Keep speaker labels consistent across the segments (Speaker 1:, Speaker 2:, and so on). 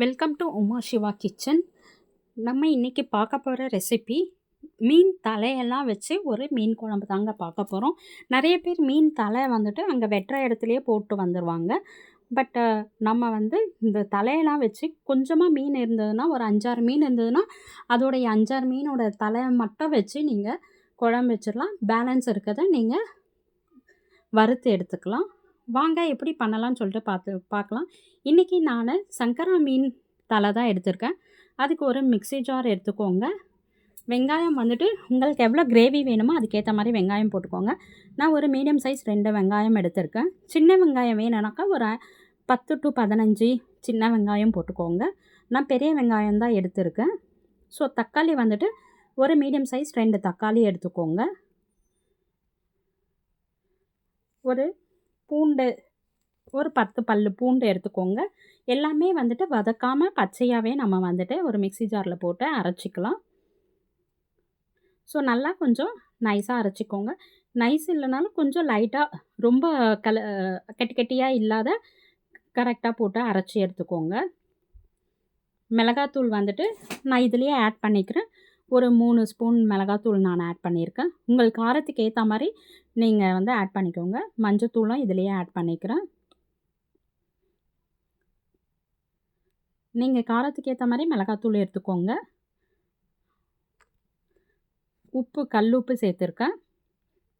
Speaker 1: Welcome to Uma Siva kitchen. நம்ம இன்றைக்கி பார்க்க போகிற ரெசிபி மீன் தலையெல்லாம் வச்சு ஒரு மீன் குழம்பு தாங்க பார்க்க போகிறோம். நிறைய பேர் மீன் தலை வந்துட்டு அங்கே வெட்டுற இடத்துலையே போட்டு வந்துடுவாங்க. பட் நம்ம இந்த தலையெல்லாம் வச்சு கொஞ்சமாக மீன் இருந்ததுன்னா, ஒரு 5-6 மீன் இருந்ததுன்னா அதோடைய 5-6 மீனோட தலையை மட்டும் வச்சு நீங்கள் குழம்பு வச்சிடலாம். பேலன்ஸ் இருக்கிறத நீங்கள் வறுத்து எடுத்துக்கலாம். வாங்க எப்படி பண்ணலாம்னு சொல்லிட்டு பார்க்கலாம். இன்றைக்கி நான் சங்கரா மீன் தலை தான் எடுத்திருக்கேன். அதுக்கு ஒரு மிக்ஸி ஜார் எடுத்துக்கோங்க. வெங்காயம் உங்களுக்கு எவ்வளோ கிரேவி வேணுமோ அதுக்கேற்ற மாதிரி வெங்காயம் போட்டுக்கோங்க. நான் ஒரு மீடியம் சைஸ் 2 வெங்காயம் எடுத்திருக்கேன். சின்ன வெங்காயம் வேணும்னாக்கா ஒரு 10 to 15 சின்ன வெங்காயம் போட்டுக்கோங்க. நான் பெரிய வெங்காயம் தான் எடுத்திருக்கேன். ஸோ தக்காளி ஒரு மீடியம் சைஸ் 2 தக்காளி எடுத்துக்கோங்க. ஒரு பூண்டு ஒரு 10 பல்லு பூண்டு எடுத்துக்கோங்க. எல்லாமே வதக்காமல் பச்சையாகவே நம்ம ஒரு மிக்ஸி ஜாரில் போட்டு அரைச்சிக்கலாம். ஸோ நல்லா கொஞ்சம் நைஸாக அரைச்சிக்கோங்க. நைஸ் இல்லைனாலும் கொஞ்சம் லைட்டாக ரொம்ப கட்டி கட்டியாக இல்லாத கரெக்டாக போட்டு அரைச்சி எடுத்துக்கோங்க. மிளகாத்தூள் நான் இதுலேயே ஆட் பண்ணிக்கிறேன். ஒரு 3 ஸ்பூன் மிளகாத்தூள் நான் ஆட் பண்ணியிருக்கேன். உங்கள் காரத்துக்கு ஏற்ற மாதிரி நீங்கள் ஆட் பண்ணிக்கோங்க. மஞ்சத்தூளும் இதுலேயே ஆட் பண்ணிக்கிறேன். நீங்கள் காரத்துக்கு ஏற்ற மாதிரி மிளகாத்தூள் எடுத்துக்கோங்க. உப்பு, கல் உப்பு சேர்த்துருக்கேன்.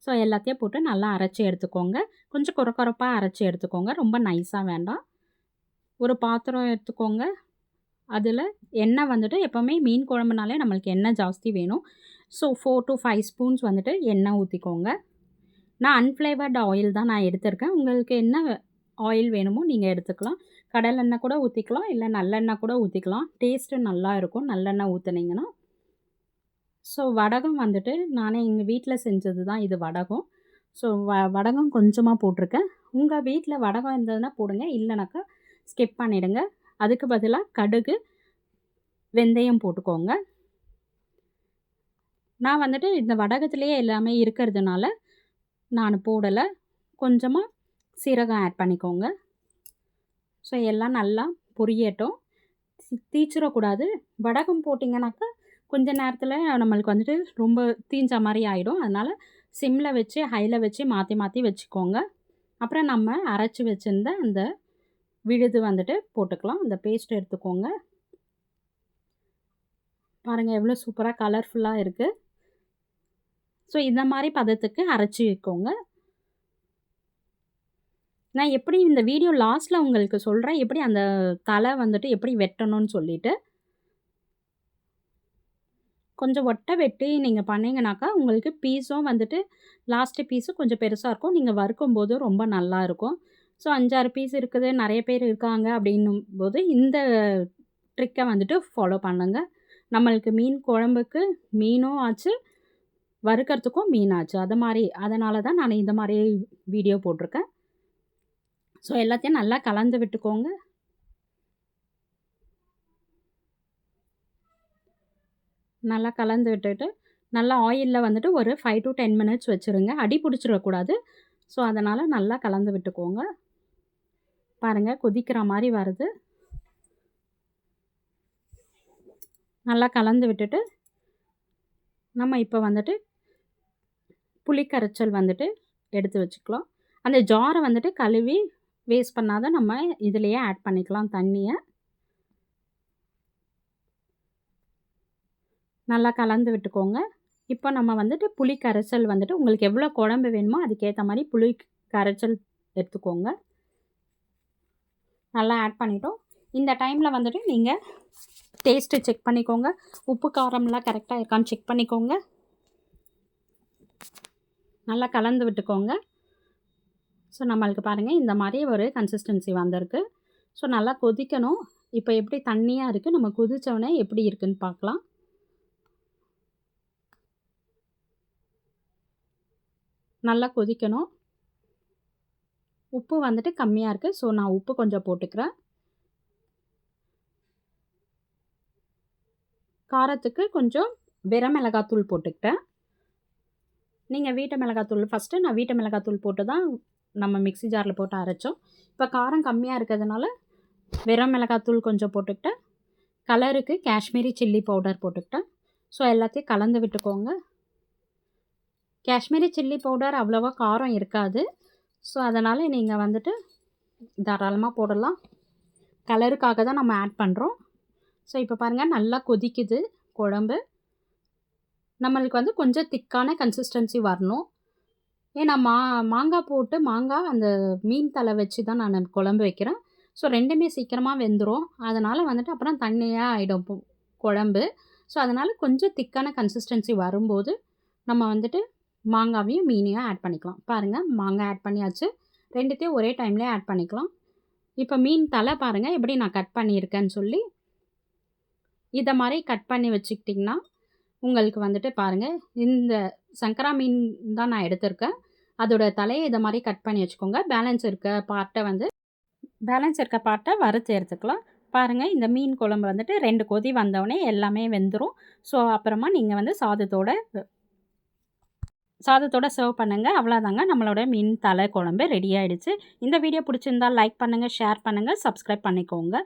Speaker 1: ஸோ எல்லாத்தையும் போட்டு நல்லா அரைச்சி எடுத்துக்கோங்க. கொஞ்சம் குறப்பாக அரைச்சி எடுத்துக்கோங்க. ரொம்ப நைஸாக வேண்டாம். ஒரு பாத்திரம் எடுத்துக்கோங்க. அதில் எண்ணெய் எப்போவுமே மீன் குழம்புனாலே நம்மளுக்கு எண்ணெய் ஜாஸ்தி வேணும். ஸோ 4 to 5 ஸ்பூன்ஸ் எண்ணெய் ஊற்றிக்கோங்க. நான் அன்ஃப்ளேவர்டு ஆயில் தான் நான் எடுத்திருக்கேன். உங்களுக்கு என்ன ஆயில் வேணுமோ நீங்கள் எடுத்துக்கலாம். கடலெண்ணெய் கூட ஊற்றிக்கலாம், இல்லை நல்லெண்ணெய் கூட ஊற்றிக்கலாம். டேஸ்ட்டு நல்லா இருக்கும் நல்லெண்ணெய் ஊற்றுனீங்கன்னா. ஸோ வடகம் நானே எங்கள் வீட்டில் செஞ்சது தான் இது வடகம். ஸோ வடகம் கொஞ்சமாக போட்டிருக்கேன். உங்கள் வீட்டில் வடகம் இருந்ததுன்னா போடுங்க, இல்லைனாக்கா ஸ்கிப் பண்ணிவிடுங்க. அதுக்கு பதிலாக கடுகு, வெந்தயம் போட்டுக்கோங்க. நான் இந்த வடகத்துலேயே எல்லாமே இருக்கிறதுனால நான் போடலை. கொஞ்சமாக சீரகம் ஆட் பண்ணிக்கோங்க. ஸோ எல்லாம் நல்லா பொரியட்டும். தீச்சிடக்கூடாது. வடகம் போட்டிங்கனாக்கா கொஞ்ச நேரத்தில் நம்மளுக்கு ரொம்ப தீஞ்ச மாதிரி ஆகிடும். அதனால் சிம்மில் வச்சு ஹையில் வச்சு மாற்றி மாற்றி வச்சுக்கோங்க. அப்புறம் நம்ம அரைச்சி வச்சுருந்த அந்த விழுது போட்டுக்கலாம். அந்த பேஸ்ட் எடுத்துக்கோங்க. பாருங்கள் எவ்வளோ சூப்பராக கலர்ஃபுல்லாக இருக்குது. ஸோ இந்த மாதிரி பதத்துக்கு அரைச்சி வைக்கோங்க. நான் எப்படி இந்த வீடியோ லாஸ்ட்டில் உங்களுக்கு சொல்கிறேன், எப்படி அந்த தலை எப்படி வெட்டணும்னு சொல்லிவிட்டு. கொஞ்சம் ஒட்டை வெட்டி நீங்கள் பண்ணிங்கனாக்கா உங்களுக்கு பீஸும் லாஸ்ட்டு பீஸும் கொஞ்சம் பெருசாக இருக்கும். நீங்கள் வறுக்கும்போது ரொம்ப நல்லா இருக்கும். ஸோ 5-6 பீஸ் இருக்குது, நிறைய பேர் இருக்காங்க அப்படின்னும் போது இந்த ட்ரிக்கை ஃபாலோ பண்ணுங்கள். நம்மளுக்கு மீன் குழம்புக்கு மீனும் ஆச்சு, வறுக்கிறதுக்கும் மீன் ஆச்சு. அதனால தான் நான் இந்த மாதிரி வீடியோ போட்டிருக்கேன். ஸோ எல்லாத்தையும் நல்லா கலந்து விட்டுக்கோங்க. நல்லா கலந்து விட்டுட்டு நல்லா ஆயிலில் ஒரு 5 to 10 மினிட்ஸ் வச்சுருங்க. அடி பிடிச்சிடக்கூடாது. ஸோ அதனால் நல்லா கலந்து விட்டுக்கோங்க. பாருங்கள் கொதிக்கிற மாதிரி வருது. நல்லா கலந்து விட்டுட்டு நம்ம இப்போ புளி கரைச்சல் எடுத்து வச்சுக்கலாம். அந்த ஜாரை கழுவி வேஸ்ட் பண்ணாத நம்ம இதிலையே ஆட் பண்ணிக்கலாம் தண்ணியை. நல்லா கலந்து விட்டுக்கோங்க. இப்போ நம்ம புளி கரைச்சல் உங்களுக்கு எவ்வளோ குழம்பு வேணுமோ அதுக்கேற்ற மாதிரி புளி கரைச்சல் எடுத்துக்கோங்க. நல்லா ஆட் பண்ணிட்டோம். இந்த டைமில் நீங்கள் டேஸ்ட்டு செக் பண்ணிக்கோங்க. உப்பு காரம்லாம் கரெக்டாக இருக்கான்னு செக் பண்ணிக்கோங்க. நல்லா கலந்து விட்டுக்கோங்க. ஸோ நம்மளுக்கு பாருங்கள் இந்த மாதிரி ஒரு கன்சிஸ்டன்சி வந்திருக்கு. ஸோ நல்லா கொதிக்கணும். இப்போ எப்படி தண்ணியாக இருக்குது, நம்ம கொதித்தோடனே எப்படி இருக்குதுன்னு பார்க்கலாம். நல்லா கொதிக்கணும். உப்பு கம்மியாக இருக்குது. ஸோ நான் உப்பு கொஞ்சம் போட்டுக்கிறேன். காரத்துக்கு கொஞ்சம் மிளகாத்தூள் போட்டுக்கிட்டேன். நீங்கள் வீட்டு மிளகாத்தூள் ஃபஸ்ட்டு நான் வீட்டு மிளகாத்தூள் போட்டு தான் நம்ம மிக்ஸி ஜாரில் போட்டு அரைச்சோம். இப்போ காரம் கம்மியாக இருக்கிறதுனால வெறும் மிளகாத்தூள் கொஞ்சம் போட்டுக்கிட்டேன். கலருக்கு காஷ்மீரி சில்லி பவுடர் போட்டுக்கிட்டேன். ஸோ எல்லாத்தையும் கலந்து விட்டுக்கோங்க. காஷ்மீரி சில்லி பவுடர் அவ்வளோவா காரம் இருக்காது. ஸோ அதனால் நீங்கள் வந்துட்டு தாராளமாக போடலாம். கலருக்காக தான் நம்ம ஆட் பண்ணுறோம். ஸோ இப்போ பாருங்கள் நல்லா கொதிக்குது குழம்பு. நம்மளுக்கு வந்து கொஞ்சம் திக்கான கன்சிஸ்டன்சி வரணும். ஏன்னா மாங்காய் போட்டு அந்த மீன் தலை வச்சு தான் நான் குழம்பு வைக்கிறேன். ஸோ 2மே சீக்கிரமாக வெந்துடும். அதனால் வந்துட்டு அப்புறம் தண்ணியாக ஆகிடும் குழம்பு. ஸோ அதனால் கொஞ்சம் திக்கான கன்சிஸ்டன்சி வரும்போது நம்ம வந்துட்டு மாங்காவையும் மீனையும் ஆட் பண்ணிக்கலாம். பாருங்கள் மாங்காய் ஆட் பண்ணியாச்சு. 2த்தையும் ஒரே டைம்லேயே ஆட் பண்ணிக்கலாம். இப்போ மீன் தலை பாருங்கள் எப்படி நான் கட் பண்ணியிருக்கேன்னு சொல்லி. இதை மாதிரி கட் பண்ணி வச்சுக்கிட்டிங்கன்னா உங்களுக்கு வந்துட்டு பாருங்கள் இந்த சங்கரா மீன் தான் நான் எடுத்திருக்கேன். அதோட தலையை இதை மாதிரி கட் பண்ணி வச்சுக்கோங்க. பேலன்ஸ் இருக்க பார்ட்டை வறுத்து எடுத்துக்கலாம். பாருங்கள் இந்த மீன் குழம்பு வந்துட்டு 2 கொதி வந்தோடனே எல்லாமே வெந்துடும். ஸோ அப்புறமா நீங்கள் வந்து சாதத்தோட சர்வ் பண்ணுங்கள். அவ்வளோதாங்க, நம்மளோட மீன் தலை குழம்பு ரெடி ஆகிடுச்சு. இந்த வீடியோ பிடிச்சிருந்தால் லைக் பண்ணுங்கள், ஷேர் பண்ணுங்கள், சப்ஸ்கிரைப் பண்ணிக்கோங்க.